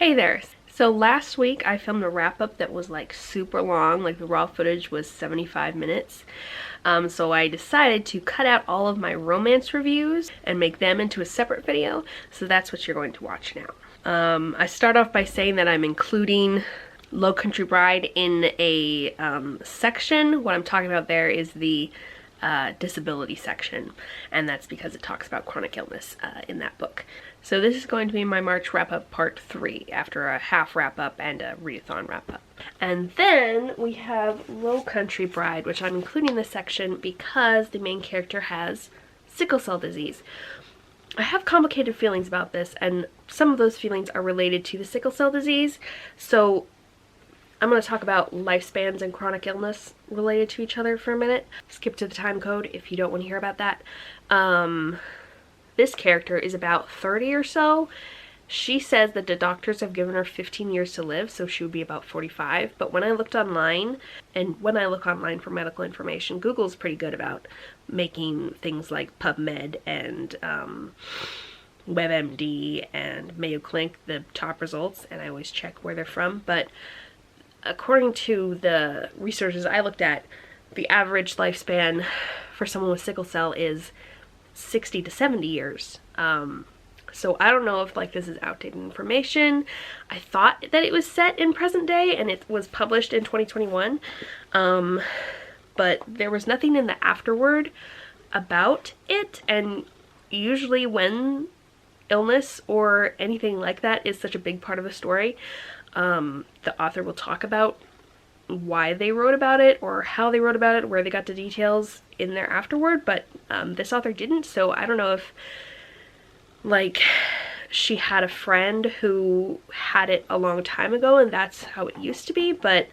Hey there. So last week I filmed a wrap-up that was like super long, like the raw footage was 75 minutes. So I decided to cut out all of my romance reviews and make them into a separate video. So that's what you're going to watch now. I start off by saying that I'm including Lowcountry Bride in a section. What I'm talking about there is the disability section, and that's because it talks about chronic illness in that book. So this is going to be my March wrap-up part 3, after a half wrap-up and a readathon wrap-up. And then we have Lowcountry Bride, which I'm including in this section because the main character has sickle cell disease. I have complicated feelings about this, and some of those feelings are related to the sickle cell disease. So I'm going to talk about lifespans and chronic illness related to each other for a minute. Skip to the time code if you don't want to hear about that. This character is about 30 or so. She says that the doctors have given her 15 years to live, so she would be about 45. But when I looked online, and when I look online for medical information, Google's pretty good about making things like PubMed and WebMD and Mayo Clinic the top results, and I always check where they're from. But according to the researches I looked at, the average lifespan for someone with sickle cell is 60 to 70 years. So I don't know if like this is outdated information. I thought that it was set in present day and it was published in 2021. But there was nothing in the afterword about it, and usually when illness or anything like that is such a big part of a story, the author will talk about why they wrote about it or how they wrote about it, where they got the details in their afterword, but this author didn't. So I don't know if like she had a friend who had it a long time ago and that's how it used to be, but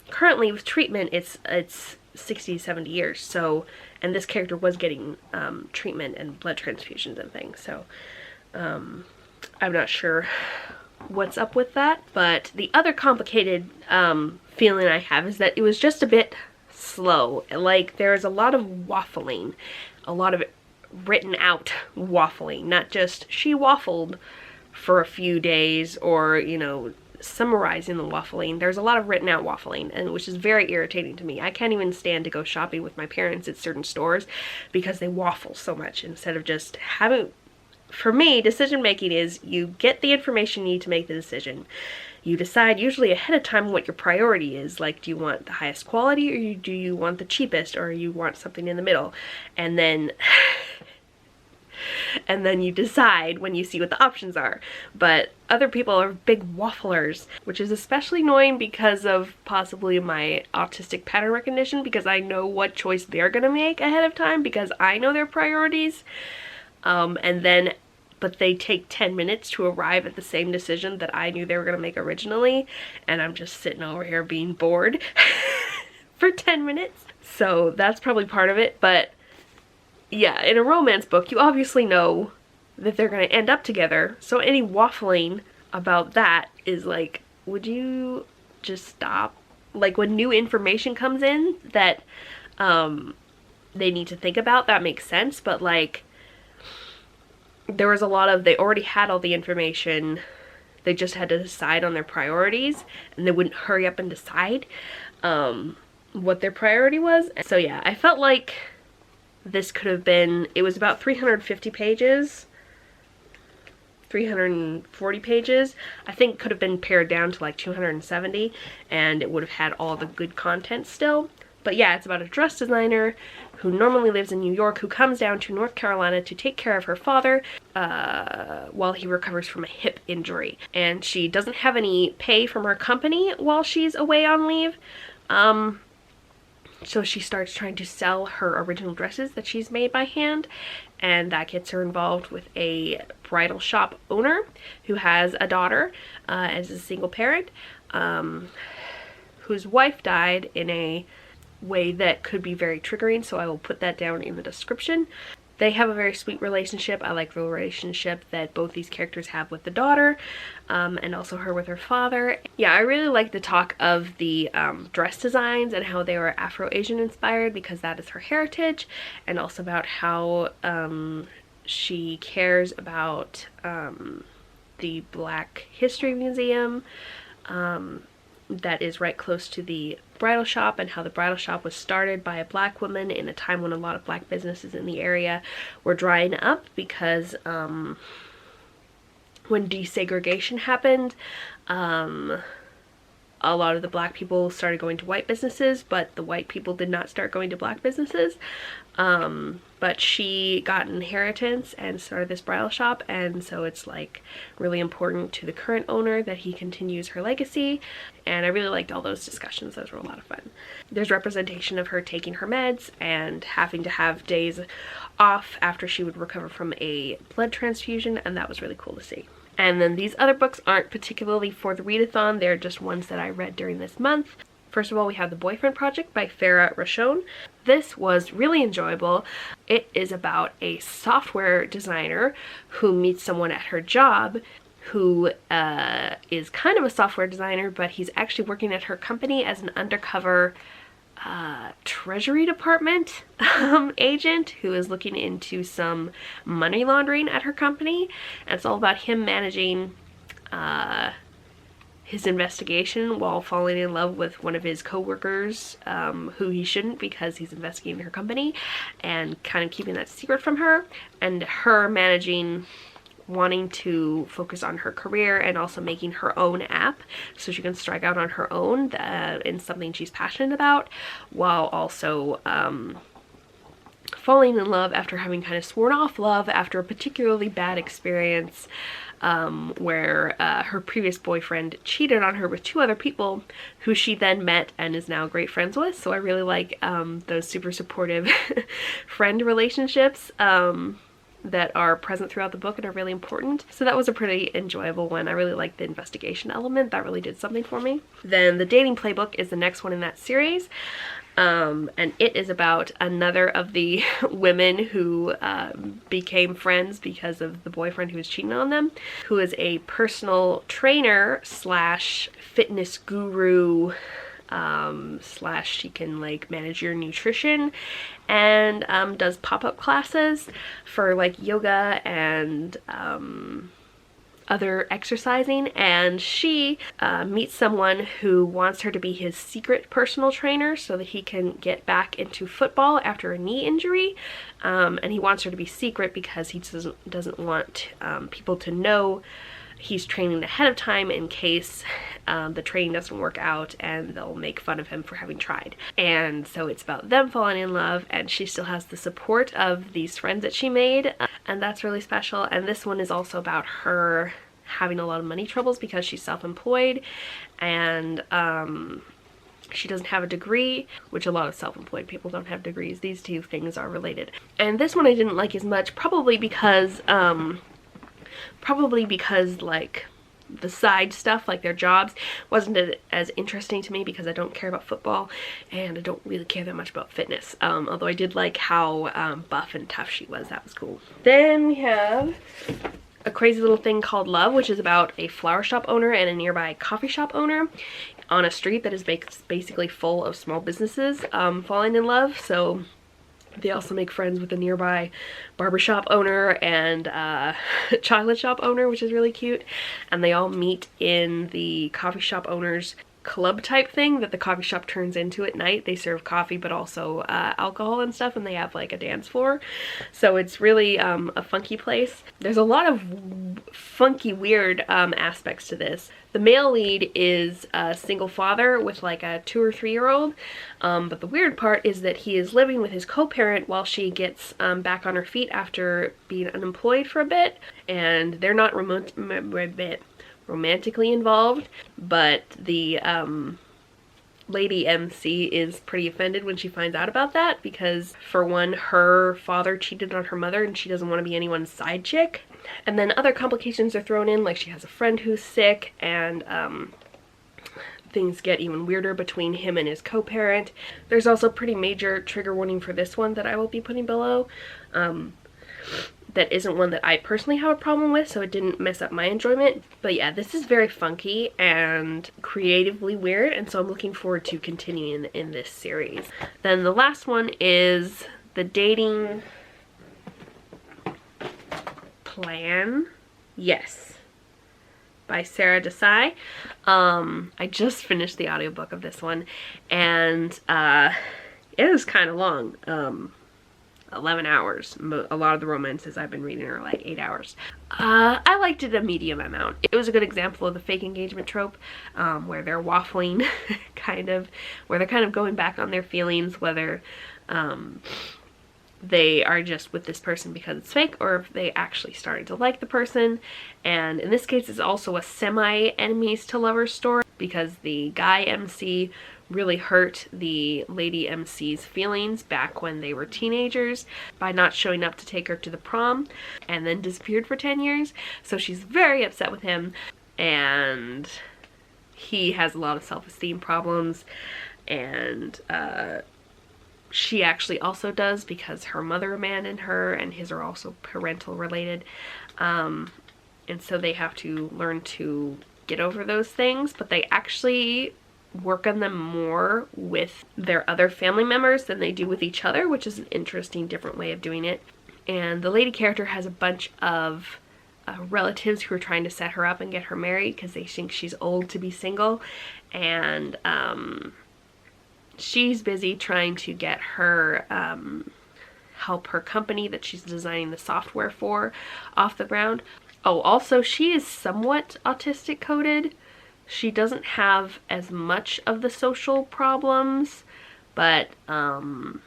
currently with treatment it's 60 to 70 years. So, and this character was getting treatment and blood transfusions and things, so I'm not sure what's up with that. But the other complicated feeling I have is that it was just a bit slow. Like there's a lot of waffling, a lot of written out waffling, not just she waffled for a few days or, you know, summarizing the waffling. There's a lot of written out waffling, and which is very irritating to me. I can't even stand to go shopping with my parents at certain stores because they waffle so much instead of just having. For me, decision making is you get the information you need to make the decision. You decide usually ahead of time what your priority is. Like, do you want the highest quality, or do you want the cheapest, or you want something in the middle? And then and then you decide when you see what the options are. But other people are big wafflers, which is especially annoying because of possibly my autistic pattern recognition, because I know what choice they're gonna make ahead of time because I know their priorities. But they take 10 minutes to arrive at the same decision that I knew they were going to make originally, and I'm just sitting over here being bored for 10 minutes. So that's probably part of it. But yeah, in a romance book, you obviously know that they're going to end up together, so any waffling about that is like, would you just stop? Like when new information comes in that they need to think about, that makes sense, but like there was a lot of, they already had all the information, they just had to decide on their priorities, and they wouldn't hurry up and decide what their priority was. So yeah, I felt like this could have been, it was about 350 pages, 340 pages. I think could have been pared down to like 270, and it would have had all the good content still. But yeah, it's about a dress designer who normally lives in New York, who comes down to North Carolina to take care of her father while he recovers from a hip injury. And she doesn't have any pay from her company while she's away on leave. So she starts trying to sell her original dresses that she's made by hand, and that gets her involved with a bridal shop owner who has a daughter as a single parent, whose wife died in a way that could be very triggering, so I will put that down in the description. They have a very sweet relationship. I like the relationship that both these characters have with the daughter, and also her with her father. Yeah, I really like the talk of the dress designs and how they were Afro-Asian inspired because that is her heritage, and also about how she cares about the Black History Museum that is right close to the bridal shop, and how the bridal shop was started by a Black woman in a time when a lot of Black businesses in the area were drying up because when desegregation happened, a lot of the Black people started going to white businesses, but the white people did not start going to Black businesses. But she got an inheritance and started this bridal shop, and so it's like really important to the current owner that he continues her legacy. And I really liked all those discussions. Those were a lot of fun. There's representation of her taking her meds and having to have days off after she would recover from a blood transfusion, and that was really cool to see. And then these other books aren't particularly for the readathon, they're just ones that I read during this month. First of all, we have The Boyfriend Project by Farah Rashon. This was really enjoyable. It is about a software designer who meets someone at her job who is kind of a software designer, but he's actually working at her company as an undercover Treasury Department agent who is looking into some money laundering at her company. And it's all about him managing his investigation while falling in love with one of his co-workers who he shouldn't, because he's investigating her company, and kind of keeping that secret from her, and her managing wanting to focus on her career and also making her own app so she can strike out on her own in something she's passionate about, while also falling in love after having kind of sworn off love after a particularly bad experience where her previous boyfriend cheated on her with 2 other people who she then met and is now great friends with. So I really like those super supportive friend relationships that are present throughout the book and are really important. So that was a pretty enjoyable one. I really liked the investigation element. That really did something for me. Then The Dating Playbook is the next one in that series. And it is about another of the women who became friends because of the boyfriend who was cheating on them, who is a personal trainer slash fitness guru slash she can like manage your nutrition, and does pop-up classes for like yoga and other exercising. And she meets someone who wants her to be his secret personal trainer so that he can get back into football after a knee injury, and he wants her to be secret because he doesn't want people to know he's training ahead of time in case the training doesn't work out and they'll make fun of him for having tried. And so it's about them falling in love, and she still has the support of these friends that she made, and that's really special. And this one is also about her having a lot of money troubles because she's self-employed, and she doesn't have a degree, which a lot of self-employed people don't have degrees. These 2 things are related. And this one I didn't like as much, probably because like the side stuff, like their jobs, wasn't as interesting to me because I don't care about football and I don't really care that much about fitness. Although I did like how buff and tough she was. That was cool. Then we have A Crazy Little Thing Called Love, which is about a flower shop owner and a nearby coffee shop owner on a street that is basically full of small businesses falling in love. So they also make friends with the nearby barbershop owner and chocolate shop owner, which is really cute. And they all meet in the coffee shop owner's club type thing that the coffee shop turns into at night. They serve coffee but also alcohol and stuff, and they have like a dance floor. So it's really a funky place. There's a lot of funky, weird aspects to this. The male lead is a single father with like a 2 or 3-year-old, but the weird part is that he is living with his co-parent while she gets back on her feet after being unemployed for a bit, and they're not romantically involved, but the lady MC is pretty offended when she finds out about that because, for one, her father cheated on her mother and she doesn't want to be anyone's side chick. And then other complications are thrown in, like she has a friend who's sick, and things get even weirder between him and his co-parent. There's also pretty major trigger warning for this one that I will be putting below. That isn't one that I personally have a problem with, so it didn't mess up my enjoyment. But yeah, this is very funky and creatively weird, and so I'm looking forward to continuing in this series. Then the last one is The Dating Plan. Yes. by Sarah Desai. I just finished the audiobook of this one, and it is kind of long. 11 hours. A lot of the romances I've been reading are like 8 hours. I liked it a medium amount. It was a good example of the fake engagement trope, where they're waffling, where they're kind of going back on their feelings, whether they are just with this person because it's fake, or if they actually started to like the person. And in this case, it's also a semi-enemies to lovers story, because the guy MC really hurt the lady MC's feelings back when they were teenagers by not showing up to take her to the prom, and then disappeared for 10 years. So she's very upset with him, and he has a lot of self-esteem problems, and she actually also does, because her mother abandoned her, and his are also parental related. And so they have to learn to get over those things, but they actually work on them more with their other family members than they do with each other, which is an interesting, different way of doing it. And the lady character has a bunch of relatives who are trying to set her up and get her married because they think she's old to be single, and she's busy trying to get her help her company that she's designing the software for off the ground. Oh, also, she is somewhat autistic coded. She doesn't have as much of the social problems, but there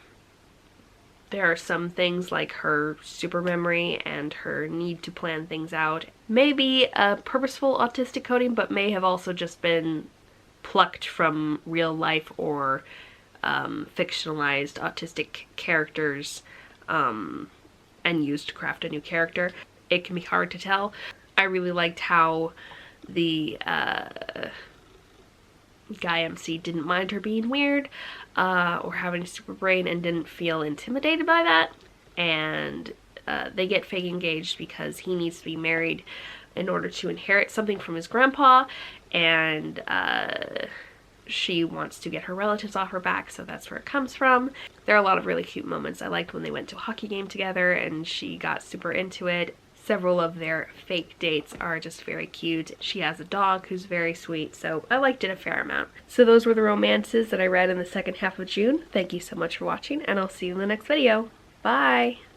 are some things like her super memory and her need to plan things out. Maybe a purposeful autistic coding, but may have also just been plucked from real life or fictionalized autistic characters and used to craft a new character. It can be hard to tell. I really liked how the guy MC didn't mind her being weird or having a super brain, and didn't feel intimidated by that. And they get fake engaged because he needs to be married in order to inherit something from his grandpa, and she wants to get her relatives off her back, so that's where it comes from. There are a lot of really cute moments. I liked when they went to a hockey game together and she got super into it. Several of their fake dates are just very cute. She has a dog who's very sweet, so I liked it a fair amount. So those were the romances that I read in the second half of June. Thank you so much for watching, and I'll see you in the next video. Bye!